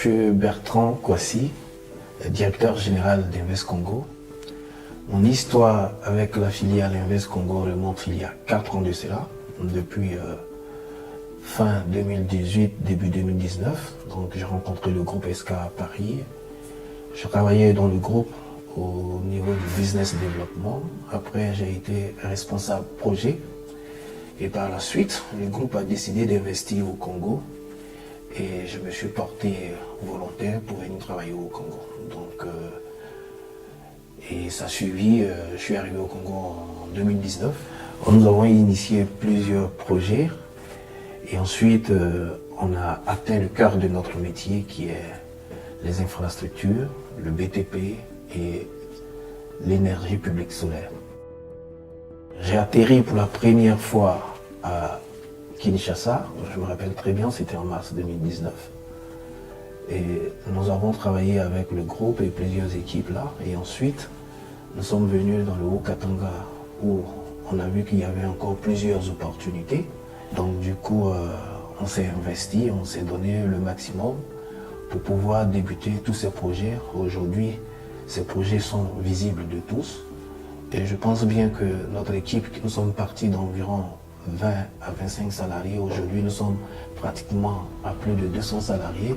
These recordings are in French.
suis Bertrand Kwasi, directeur général d'Invest Congo. Mon histoire avec la filiale Invest Congo remonte il y a 4 ans de cela, depuis fin 2018, début 2019. Donc j'ai rencontré le groupe SK à Paris. Je travaillais dans le groupe au niveau du business développement. Après, j'ai été responsable projet. Et par la suite, le groupe a décidé d'investir au Congo. Et je me suis porté volontaire pour venir travailler au Congo. Donc, et ça a suivi, je suis arrivé au Congo en 2019. Nous avons initié plusieurs projets. Et ensuite, on a atteint le cœur de notre métier qui est les infrastructures, le BTP et l'énergie publique solaire. J'ai atterri pour la première fois à Kinshasa, je me rappelle très bien, c'était en mars 2019. Et nous avons travaillé avec le groupe et plusieurs équipes là. Et ensuite, nous sommes venus dans le Haut-Katanga où on a vu qu'il y avait encore plusieurs opportunités. Donc du coup, on s'est investi, on s'est donné le maximum pour pouvoir débuter tous ces projets. Aujourd'hui, ces projets sont visibles de tous. Et je pense bien que notre équipe, nous sommes partis d'environ 20 à 25 salariés. Aujourd'hui, nous sommes pratiquement à plus de 200 salariés.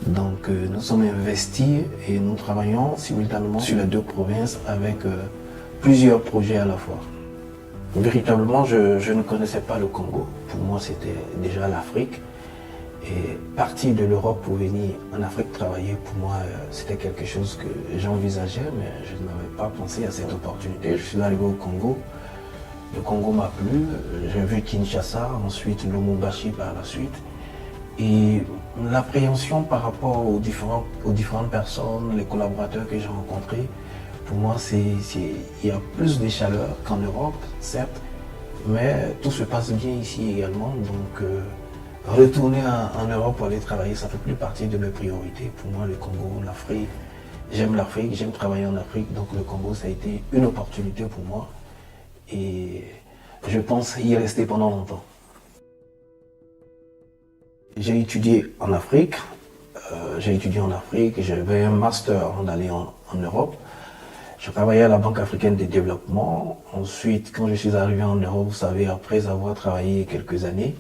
Donc nous sommes investis et nous travaillons simultanément sur les deux provinces avec plusieurs projets à la fois. Véritablement, je ne connaissais pas le Congo. Pour moi, c'était déjà l'Afrique. Et partir de l'Europe pour venir en Afrique travailler, pour moi, c'était quelque chose que j'envisageais, mais je n'avais pas pensé à cette opportunité. Je suis arrivé au Congo. Le Congo m'a plu. J'ai vu Kinshasa, ensuite Lubumbashi par la suite. Et l'appréhension par rapport aux différentes personnes, les collaborateurs que j'ai rencontrés, pour moi, il y a plus de chaleur qu'en Europe, certes, mais tout se passe bien ici également. Donc, retourner en Europe pour aller travailler, ça ne fait plus partie de mes priorités. Pour moi, le Congo, l'Afrique, j'aime travailler en Afrique, donc le Congo, ça a été une opportunité pour moi. Et je pense y rester pendant longtemps. J'ai étudié en Afrique, j'avais un master avant d'aller en Europe. Je travaillais à la Banque africaine de développement. Ensuite, quand je suis arrivé en Europe, vous savez, après avoir travaillé quelques années,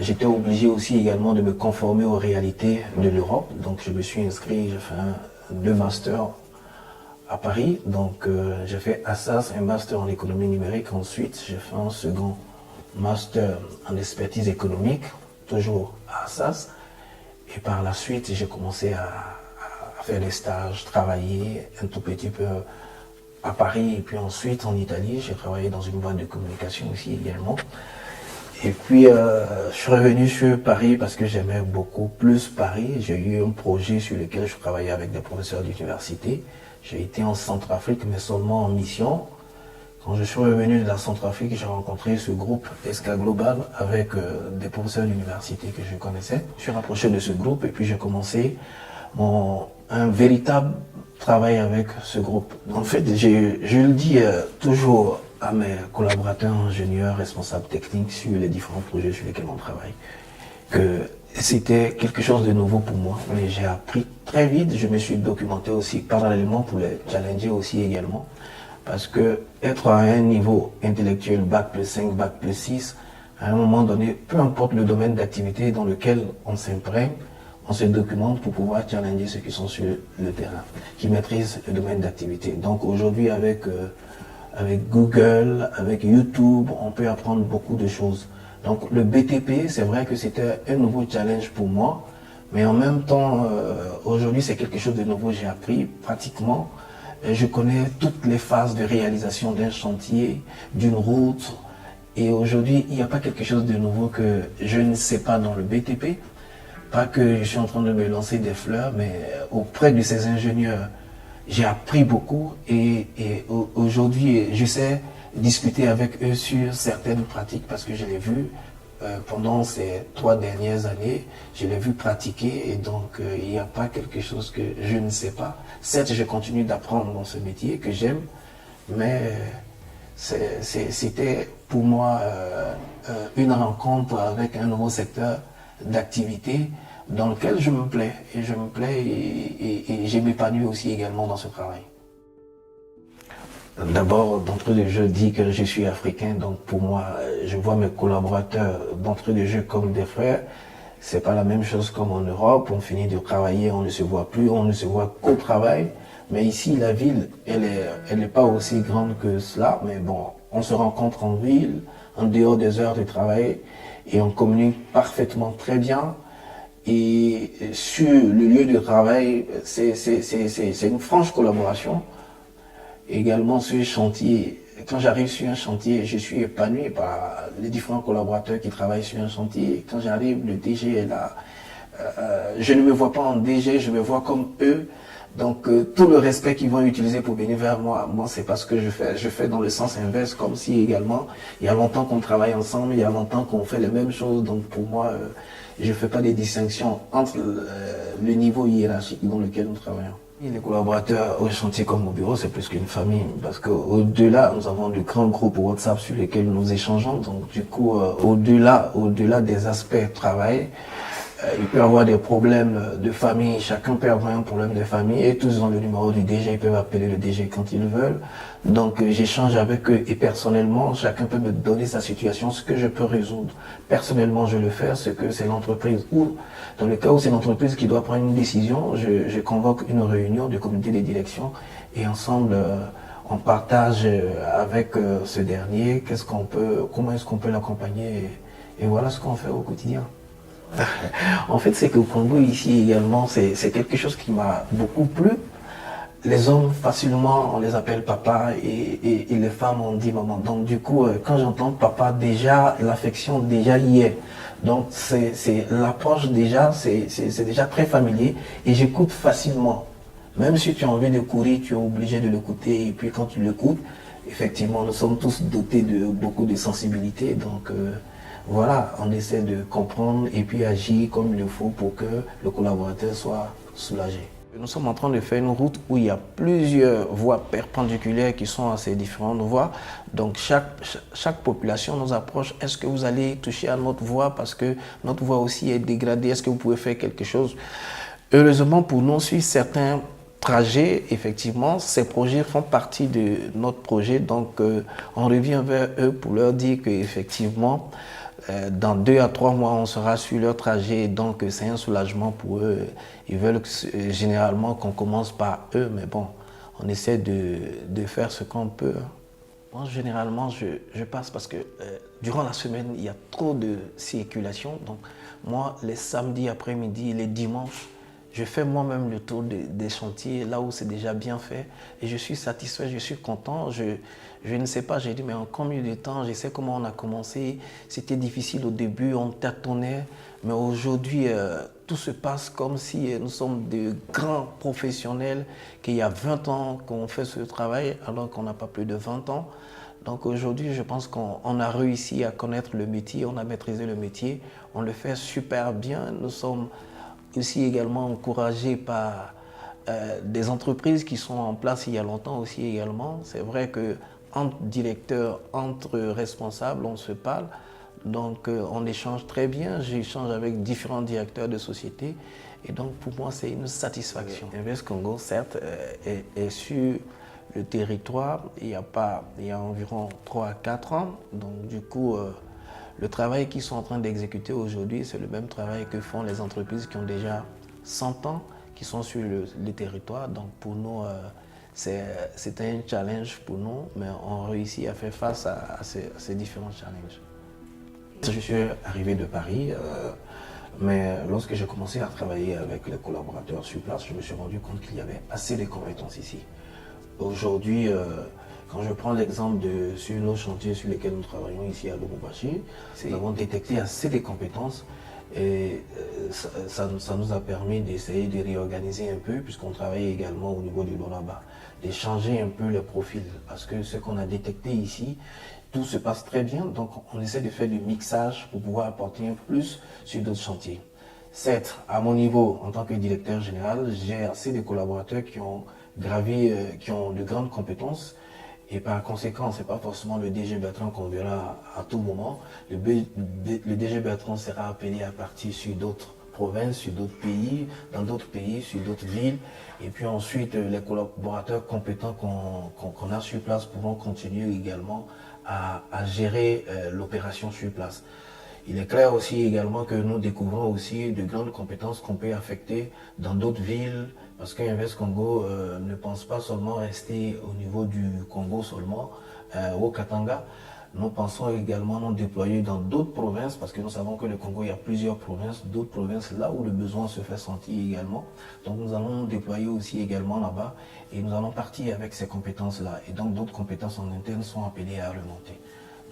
j'étais obligé aussi également de me conformer aux réalités de l'Europe. Donc je me suis inscrit, j'ai fait deux masters à Paris. Donc j'ai fait Assas, un master en économie numérique. Ensuite, j'ai fait un second master en expertise économique, toujours à Assas. Et par la suite, j'ai commencé à faire des stages, travailler un tout petit peu à Paris. Et puis ensuite, en Italie, j'ai travaillé dans une boîte de communication aussi également. Et puis, je suis revenu sur Paris parce que j'aimais beaucoup plus Paris. J'ai eu un projet sur lequel je travaillais avec des professeurs d'université. J'ai été en Centrafrique, mais seulement en mission. Quand je suis revenu de la Centrafrique, j'ai rencontré ce groupe SK Global avec des professeurs d'université que je connaissais. Je suis rapproché de ce groupe et puis j'ai commencé un véritable travail avec ce groupe. En fait, je le dis toujours à mes collaborateurs, ingénieurs, responsables techniques sur les différents projets sur lesquels on travaille, que c'était quelque chose de nouveau pour moi, mais j'ai appris très vite, je me suis documenté aussi parallèlement pour les challenger aussi également, parce que être à un niveau intellectuel, bac plus 5, bac plus 6, à un moment donné, peu importe le domaine d'activité dans lequel on s'imprègne, on se documente pour pouvoir challenger ceux qui sont sur le terrain, qui maîtrisent le domaine d'activité. Donc aujourd'hui, avec Google, avec YouTube, on peut apprendre beaucoup de choses. Donc le BTP, c'est vrai que c'était un nouveau challenge pour moi, mais en même temps, aujourd'hui c'est quelque chose de nouveau, j'ai appris pratiquement. Je connais toutes les phases de réalisation d'un chantier, d'une route, et aujourd'hui il n'y a pas quelque chose de nouveau que je ne sais pas dans le BTP. Pas que je suis en train de me lancer des fleurs, mais auprès de ces ingénieurs, j'ai appris beaucoup et aujourd'hui, je sais discuter avec eux sur certaines pratiques parce que je l'ai vu pendant ces 3 dernières années, je l'ai vu pratiquer et donc il n'y a pas quelque chose que je ne sais pas. Certes, je continue d'apprendre dans ce métier que j'aime, mais c'était pour moi une rencontre avec un nouveau secteur d'activité dans lequel je me plais. Et je me plais et je m'épanouis aussi également dans ce travail. D'abord, d'entrée de jeu, dit que je suis africain, donc pour moi, je vois mes collaborateurs d'entrée de jeu comme des frères. C'est pas la même chose comme en Europe, on finit de travailler, on ne se voit plus, on ne se voit qu'au travail. Mais ici, la ville, elle est pas aussi grande que cela, mais bon, on se rencontre en ville, en dehors des heures de travail, et on communique parfaitement très bien. Et sur le lieu de travail, c'est une franche collaboration. Également sur le chantier, quand j'arrive sur un chantier, je suis épanoui par les différents collaborateurs qui travaillent sur un chantier. Quand j'arrive, le DG est là. Je ne me vois pas en DG, je me vois comme eux. Donc tout le respect qu'ils vont utiliser pour venir vers moi, c'est pas ce que je fais. Je fais dans le sens inverse, comme si également, il y a longtemps qu'on travaille ensemble, il y a longtemps qu'on fait les mêmes choses. Donc pour moi, je fais pas des distinctions entre le niveau hiérarchique dans lequel nous travaillons. Et les collaborateurs au chantier comme au bureau, c'est plus qu'une famille, parce qu'au-delà, nous avons de grands groupes WhatsApp sur lesquels nous échangeons. Donc du coup, au-delà des aspects travail, il peut y avoir des problèmes de famille, chacun peut avoir un problème de famille et tous ont le numéro du DG, ils peuvent appeler le DG quand ils veulent. Donc j'échange avec eux et personnellement, chacun peut me donner sa situation, ce que je peux résoudre. Personnellement, je le fais, ce que c'est l'entreprise ou dans le cas où c'est l'entreprise qui doit prendre une décision, je convoque une réunion du comité de direction et ensemble on partage avec ce dernier comment est-ce qu'on peut l'accompagner et voilà ce qu'on fait au quotidien. En fait, c'est qu'au Congo, ici également, c'est quelque chose qui m'a beaucoup plu. Les hommes, facilement, on les appelle papa et les femmes, on dit maman. Donc, du coup, quand j'entends papa, déjà, l'affection, déjà y est. Donc, c'est l'approche, déjà, c'est déjà très familier et j'écoute facilement. Même si tu as envie de courir, tu es obligé de l'écouter et puis quand tu l'écoutes, effectivement, nous sommes tous dotés de beaucoup de sensibilité. Donc, voilà, on essaie de comprendre et puis agir comme il le faut pour que le collaborateur soit soulagé. Nous sommes en train de faire une route où il y a plusieurs voies perpendiculaires qui sont à ces différentes voies. Donc chaque population nous approche. Est-ce que vous allez toucher à notre voie parce que notre voie aussi est dégradée? Est-ce que vous pouvez faire quelque chose? Heureusement pour nous, sur certains trajets, effectivement, ces projets font partie de notre projet. Donc on revient vers eux pour leur dire qu'effectivement, dans 2 à 3 mois, on sera sur leur trajet, donc c'est un soulagement pour eux. Ils veulent généralement qu'on commence par eux, mais bon, on essaie de faire ce qu'on peut. Moi, généralement, je passe parce que durant la semaine, il y a trop de circulation. Donc, moi, les samedis après-midi, les dimanches, je fais moi-même le tour des chantiers, là où c'est déjà bien fait. Et je suis satisfait, je suis content. Je ne sais pas, j'ai dit, mais en combien de temps? Je sais comment on a commencé. C'était difficile au début, on tâtonnait. Mais aujourd'hui, tout se passe comme si nous sommes de grands professionnels, qu'il y a 20 ans qu'on fait ce travail, alors qu'on n'a pas plus de 20 ans. Donc aujourd'hui, je pense qu'on a réussi à connaître le métier, on a maîtrisé le métier, on le fait super bien. Nous sommes aussi également encouragés par des entreprises qui sont en place il y a longtemps aussi également. C'est vrai que entre directeurs, entre responsables, on se parle. Donc on échange très bien. J'échange avec différents directeurs de sociétés. Et donc pour moi, c'est une satisfaction. Invest Congo, certes, est sur le territoire il y a environ 3 à 4 ans. Donc du coup, le travail qu'ils sont en train d'exécuter aujourd'hui, c'est le même travail que font les entreprises qui ont déjà 100 ans, qui sont sur le territoire. Donc pour nous, c'est un challenge pour nous, mais on réussit à faire face à ces différents challenges. Je suis arrivé de Paris, mais lorsque j'ai commencé à travailler avec les collaborateurs sur place, je me suis rendu compte qu'il y avait assez de compétences ici. Aujourd'hui, quand je prends l'exemple sur nos chantiers sur lesquels nous travaillons ici à Lubumbashi, nous avons détecté assez de compétences et ça nous a permis d'essayer de réorganiser un peu, puisqu'on travaille également au niveau du Lonaba, de changer un peu les profils, parce que ce qu'on a détecté ici, tout se passe très bien, donc on essaie de faire du mixage pour pouvoir apporter un plus sur d'autres chantiers. Certes, à mon niveau, en tant que directeur général, j'ai assez de collaborateurs qui ont gravi, qui ont de grandes compétences, et par conséquent, ce n'est pas forcément le DG Bertrand qu'on verra à tout moment. Le DG Bertrand sera appelé à partir sur d'autres provinces, sur d'autres pays, dans d'autres pays, sur d'autres villes. Et puis ensuite, les collaborateurs compétents qu'on a sur place pourront continuer également à gérer l'opération sur place. Il est clair aussi également que nous découvrons aussi de grandes compétences qu'on peut affecter dans d'autres villes, parce qu'Invest Congo ne pense pas seulement rester au niveau du Congo seulement, au Katanga. Nous pensons également nous déployer dans d'autres provinces, parce que nous savons que le Congo, il y a plusieurs provinces, d'autres provinces là où le besoin se fait sentir également. Donc nous allons nous déployer aussi également là-bas, et nous allons partir avec ces compétences-là. Et donc d'autres compétences en interne sont appelées à remonter.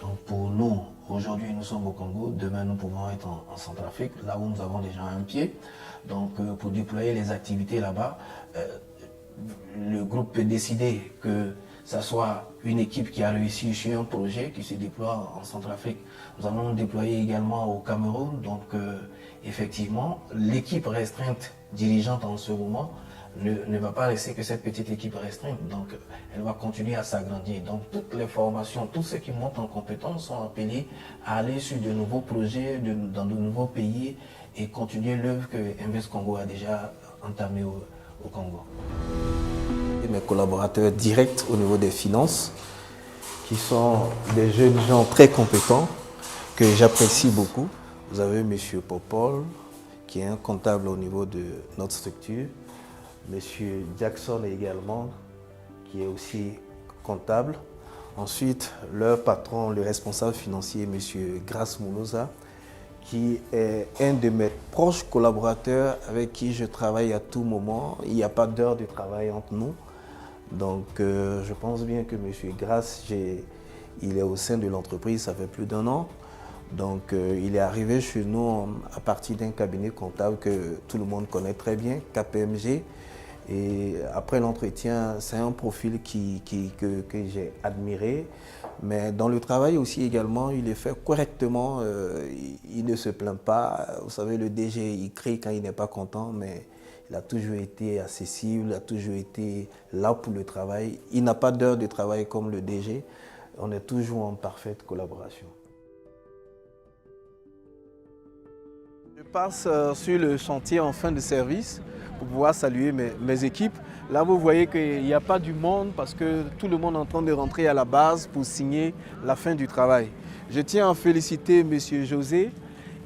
Donc pour nous, aujourd'hui nous sommes au Congo, demain nous pouvons être en Centrafrique, là où nous avons déjà un pied. Donc pour déployer les activités là-bas, le groupe peut décider que ça soit une équipe qui a réussi sur un projet qui se déploie en Centrafrique. Nous allons nous déployer également au Cameroun. Donc effectivement, l'équipe restreinte dirigeante en ce moment ne va pas rester que cette petite équipe restreinte, donc elle va continuer à s'agrandir. Donc toutes les formations, tous ceux qui montent en compétence sont appelés à aller sur de nouveaux projets, dans de nouveaux pays et continuer l'œuvre que Invest Congo a déjà entamée au Congo. Et mes collaborateurs directs au niveau des finances, qui sont des jeunes gens très compétents, que j'apprécie beaucoup. Vous avez M. Popol, qui est un comptable au niveau de notre structure. M. Jackson également, qui est aussi comptable. Ensuite, leur patron, le responsable financier, M. Grace Moulouza, qui est un de mes proches collaborateurs avec qui je travaille à tout moment. Il n'y a pas d'heure de travail entre nous. Donc, je pense bien que M. Grace, il est au sein de l'entreprise, ça fait plus d'1 an. Donc, il est arrivé chez nous à partir d'un cabinet comptable que tout le monde connaît très bien, KPMG. Et après l'entretien, c'est un profil que j'ai admiré. Mais dans le travail aussi également, il est fait correctement. Il ne se plaint pas. Vous savez, le DG, il crie quand il n'est pas content, mais il a toujours été accessible, il a toujours été là pour le travail. Il n'a pas d'heure de travail comme le DG. On est toujours en parfaite collaboration. Je passe sur le chantier en fin de service pour pouvoir saluer mes équipes. Là, vous voyez qu'il n'y a pas du monde parce que tout le monde est en train de rentrer à la base pour signer la fin du travail. Je tiens à féliciter M. José.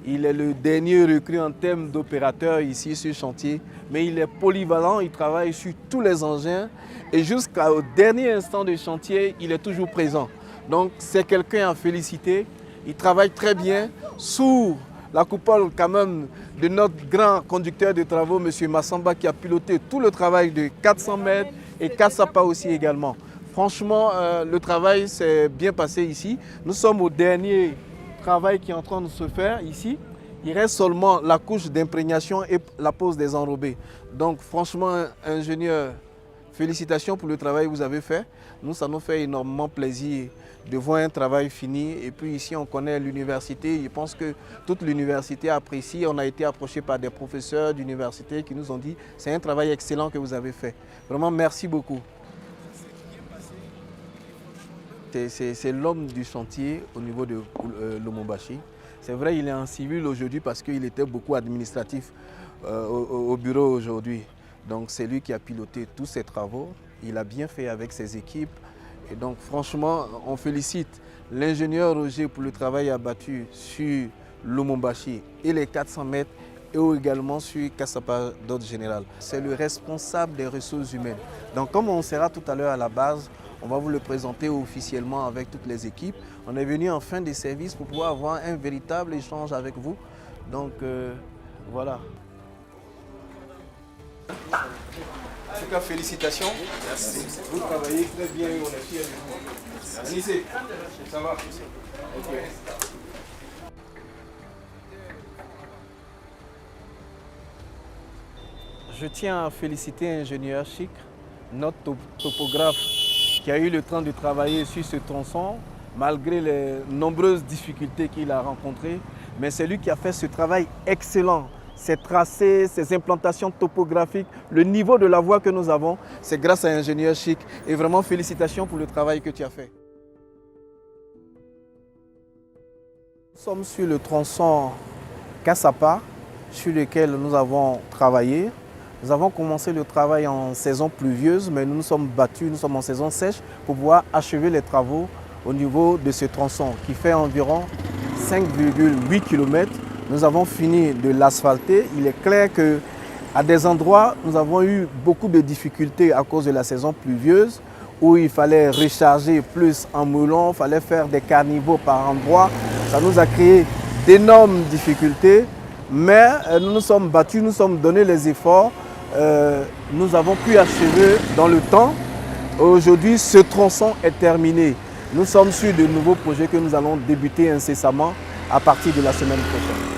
Il est le dernier recrue en termes d'opérateur ici sur le chantier, mais il est polyvalent, il travaille sur tous les engins et jusqu'au dernier instant du chantier, il est toujours présent. Donc c'est quelqu'un à féliciter. Il travaille très bien sous la coupole quand même de notre grand conducteur de travaux, M. Massamba, qui a piloté tout le travail de 400 mètres et Kassapa aussi également. Franchement, le travail s'est bien passé ici. Nous sommes au dernier travail qui est en train de se faire ici. Il reste seulement la couche d'imprégnation et la pose des enrobés. Donc franchement, ingénieur, félicitations pour le travail que vous avez fait. Nous, ça nous fait énormément plaisir de voir un travail fini. Et puis ici, on connaît l'université. Je pense que toute l'université apprécie. On a été approché par des professeurs d'université qui nous ont dit « c'est un travail excellent que vous avez fait ». Vraiment, merci beaucoup. C'est l'homme du chantier au niveau de Lumumbashi. C'est vrai, il est en civil aujourd'hui parce qu'il était beaucoup administratif au bureau aujourd'hui. Donc c'est lui qui a piloté tous ces travaux. Il a bien fait avec ses équipes. Et donc franchement, on félicite l'ingénieur Roger pour le travail abattu sur Lumumbashi et les 400 mètres et également sur Kassapa d'ordre général. C'est le responsable des ressources humaines. Donc comme on sera tout à l'heure à la base, on va vous le présenter officiellement avec toutes les équipes. On est venu en fin de service pour pouvoir avoir un véritable échange avec vous. Donc voilà. En tout cas, félicitations. Merci. Vous travaillez très bien, on est fiers de vous. Anissé, ça va? Okay. Je tiens à féliciter l'ingénieur Chic, notre topographe, qui a eu le temps de travailler sur ce tronçon, malgré les nombreuses difficultés qu'il a rencontrées. Mais c'est lui qui a fait ce travail excellent. Ces tracés, ces implantations topographiques, le niveau de la voie que nous avons, c'est grâce à l'ingénieur Chic. Et vraiment, félicitations pour le travail que tu as fait. Nous sommes sur le tronçon Kassapa. sur lesquels nous avons travaillé. Nous avons commencé le travail en saison pluvieuse, mais nous nous sommes battus, nous sommes en saison sèche pour pouvoir achever les travaux au niveau de ce tronçon qui fait environ 5,8 km. Nous avons fini de l'asphalter. Il est clair qu'à des endroits, nous avons eu beaucoup de difficultés à cause de la saison pluvieuse où il fallait recharger plus en moulon, il fallait faire des caniveaux par endroits. Ça nous a créé d'énormes difficultés, mais nous nous sommes battus, nous sommes donné les efforts. Nous avons pu achever dans le temps. Aujourd'hui, ce tronçon est terminé. Nous sommes sur de nouveaux projets que nous allons débuter incessamment à partir de la semaine prochaine.